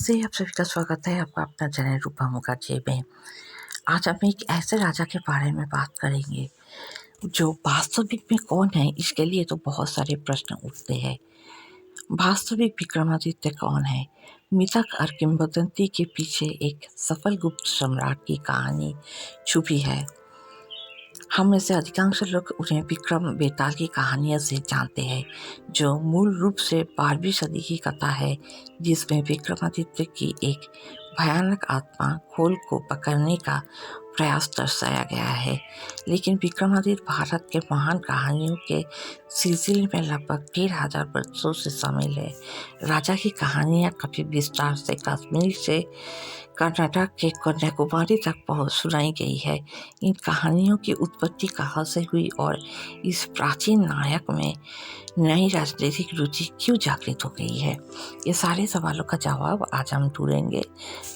नमस्ते, आप सभी का स्वागत है आपका अपना चैनल रूपा मुखर्जी में। आज हम एक ऐसे राजा के बारे में बात करेंगे जो वास्तविक में कौन है। इसके लिए तो बहुत सारे प्रश्न उठते हैं। वास्तविक विक्रमादित्य कौन है? मिथक और किंवदंती के पीछे एक सफल गुप्त सम्राट की कहानी छुपी है। हम में से अधिकांश लोग उन्हें विक्रम बेताल की कहानियों से जानते हैं, जो मूल रूप से 12वीं सदी की कथा है, जिसमें विक्रमादित्य की एक भयानक आत्मा खोल को पकड़ने का प्रयास दर्शाया गया है। लेकिन विक्रमादित्य भारत के महान कहानियों के सिलसिले में लगभग 15,000 वर्षों से शामिल है। राजा की कहानियाँ कभी विस्तार से कश्मीर से कर्नाटक के कन्याकुमारी तक सुनाई गई है। इन कहानियों की उत्पत्ति कहाँ से हुई और इस प्राचीन नायक में नई राजनीतिक रुचि क्यों जागृत हो गई है, ये सारे सवालों का जवाब आज हम ढूंढेंगे।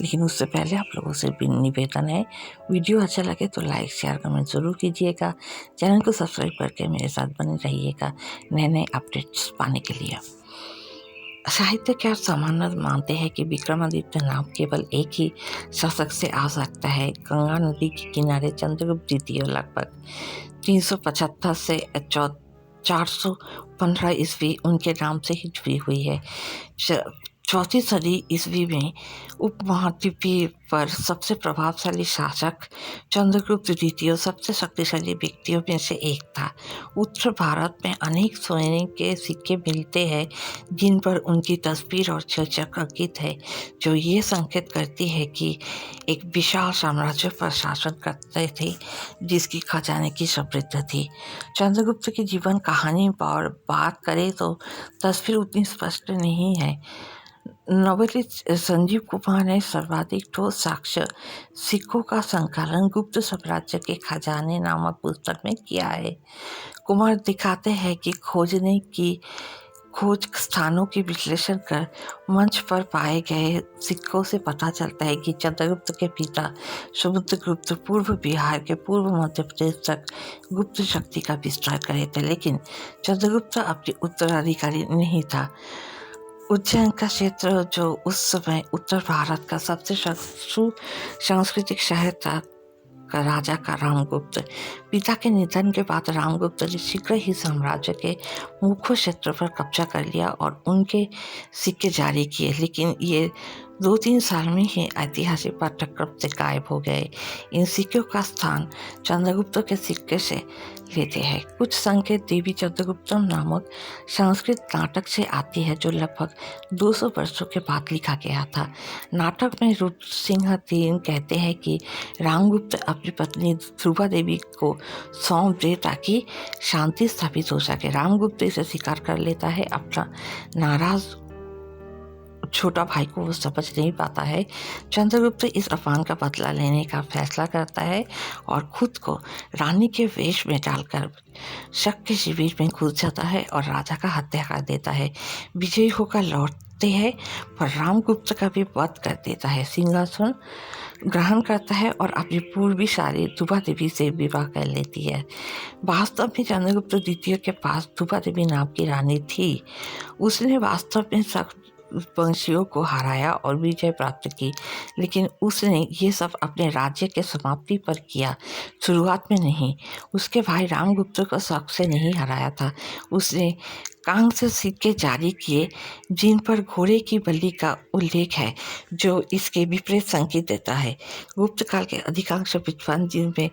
लेकिन उससे पहले आप लोगों से भी निवेदन है, वीडियो अच्छा लगे तो लाइक शेयर कमेंट ज़रूर कीजिएगा। चैनल को सब्सक्राइब करके मेरे साथ बने रहिएगा नए नए अपडेट्स पाने के लिए। साहित्यकार सामान्य मानते हैं कि विक्रमादित्य नाम केवल एक ही शासक से आ सकता है। गंगा नदी के किनारे चंद्रगुप्त द्वितीय लगभग 375 से 415 ईस्वी उनके नाम से ही जुड़ी हुई है। 4वीं सदी ईस्वी में उपमहाद्वीप पर सबसे प्रभावशाली शासक चंद्रगुप्त द्वितीय सबसे शक्तिशाली व्यक्तियों में से एक था। उत्तर भारत में अनेक सोने के सिक्के मिलते हैं जिन पर उनकी तस्वीर और शीर्षक अंकित है, जो ये संकेत करती है कि एक विशाल साम्राज्य पर शासन करते थे जिसकी खजाने की समृद्ध थी। चंद्रगुप्त की जीवन कहानी पर बात करें तो तस्वीर उतनी स्पष्ट नहीं है। नवलित संजीव कुमार ने सर्वाधिक ठोस साक्ष्य सिक्कों का संकलन गुप्त साम्राज्य के खजाने नामक पुस्तक में किया है। कुमार दिखाते हैं कि खोज स्थानों की विश्लेषण कर मंच पर पाए गए सिक्कों से पता चलता है कि चंद्रगुप्त के पिता समुद्रगुप्त पूर्व बिहार के पूर्व मध्य प्रदेश तक गुप्त शक्ति का विस्तार करे थे, लेकिन चंद्रगुप्त अपनी उत्तराधिकारी नहीं था। उज्जैन का क्षेत्र, जो उस समय उत्तर भारत का सबसे सांस्कृतिक शहर था, का राजा का रामगुप्त पिता के निधन के बाद रामगुप्त ने शीघ्र ही साम्राज्य के मुख्य क्षेत्र पर कब्जा कर लिया और उनके सिक्के जारी किए, लेकिन ये 2-3 साल में ही ऐतिहासिक पाठ्यक्रम से गायब हो गए। इन सिक्कों का स्थान चंद्रगुप्त के सिक्के से लेते हैं। कुछ संकेत देवी चंद्रगुप्तम नामक संस्कृत नाटक से आती है, जो लगभग 200 वर्षों के बाद लिखा गया था। नाटक में रुद्र सिंह III कहते हैं कि रामगुप्त अपनी पत्नी ध्रुवा देवी को सौंप दे ताकि शांति स्थापित हो सके। रामगुप्त इसे स्वीकार कर लेता है। अपना नाराज छोटा भाई को वो समझ नहीं पाता है। चंद्रगुप्त इस अपमान का बदला लेने का फैसला करता है और खुद को रानी के वेश में डालकर शक के शिविर में घुस जाता है और राजा का हत्या कर देता है। विजयी होकर लौटते हैं पर रामगुप्त का भी वध कर देता है, सिंहासन ग्रहण करता है और अपनी पूर्वी सारी ध्रुवा देवी से विवाह कर लेती है। वास्तव में चंद्रगुप्त द्वितीय के पास ध्रुवा देवी नाम की रानी थी। उसने वास्तव में वंशियों को हराया और विजय प्राप्त की, लेकिन उसने ये सब अपने राज्य के समाप्ति पर किया, शुरुआत में नहीं। उसके भाई रामगुप्त को शक से नहीं हराया था। उसने कांग से सिक्के जारी किए जिन पर घोड़े की बलि का उल्लेख है, जो इसके विपरीत संकेत देता है। गुप्त काल के अधिकांश विद्वान, जिनमें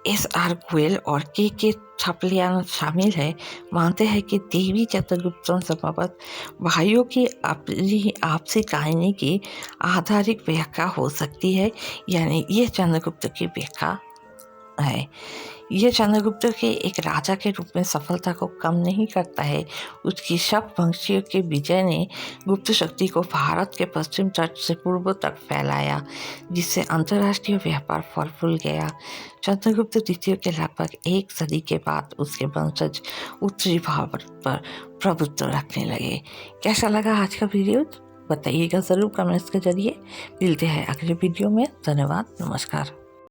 SR गोयल और के छपलियान शामिल है, मानते हैं कि देवी चंद्रगुप्त संभवत भाइयों की अपनी आपसी कहानी की आधारिक व्याख्या हो सकती है, यानी ये चंद्रगुप्त की व्याख्या है। यह चंद्रगुप्त के एक राजा के रूप में सफलता को कम नहीं करता है। उसकी शक वंशियों के विजय ने गुप्त शक्ति को भारत के पश्चिम तट से पूर्व तक फैलाया, जिससे अंतर्राष्ट्रीय व्यापार फल फूल गया। चंद्रगुप्त द्वितीय के लगभग 1 सदी के बाद उसके वंशज उत्तरी भारत पर प्रभुत्व रखने लगे। कैसा लगा आज का वीडियो बताइएगा ज़रूर कमेंट्स के जरिए। मिलते हैं अगले वीडियो में। धन्यवाद, नमस्कार।